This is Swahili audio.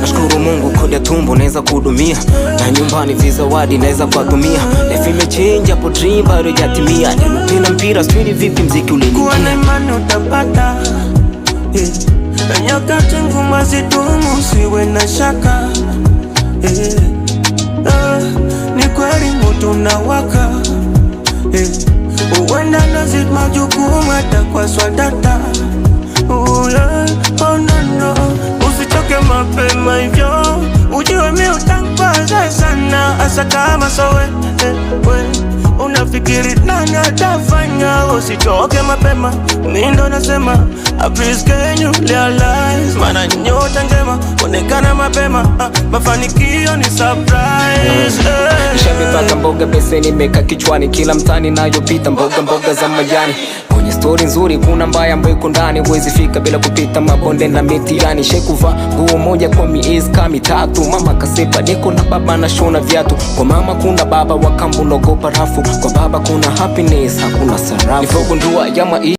Nashukuru Mungu kodi ya tumbo naweza kuhudumia, na nyumbani vizawadi naweza kuwatumia. Life imechange hapo dream bado hajatimia. Tena mpira sijui vipi mziki ulinikia. Kuwa na imani utapata, nyakati ngumu hazidumu, usiwe na shaka. Ni kweli moto unawaka, uwenda nazidi majukumu hata kwa swadata. Oh no no, usitoke mapema hivyo, ujue mi utanipasa sana. Asa kama sowe unafikiri nani atafanya, usitoke mapema. Mi ndo nasema please can you realize, mana nyota njema onekana mapema, mafanikio ni surprise. Nishavipata mboga beseni meka kichwani, kila mtani nayopita mboga za majani. Kwenye story nzuri kuna mbaya ambayo iko ndani, huwezi fika bila kupita mabonde na mitihani. Shekuva nguo moja kwa miezi kama mitatu, mama kasepa niko na baba na shona viatu. Kwa mama kuna baba wa kambu nogopa rafu, kwa baba kuna happiness hakuna sarafu. Nilipogundua ya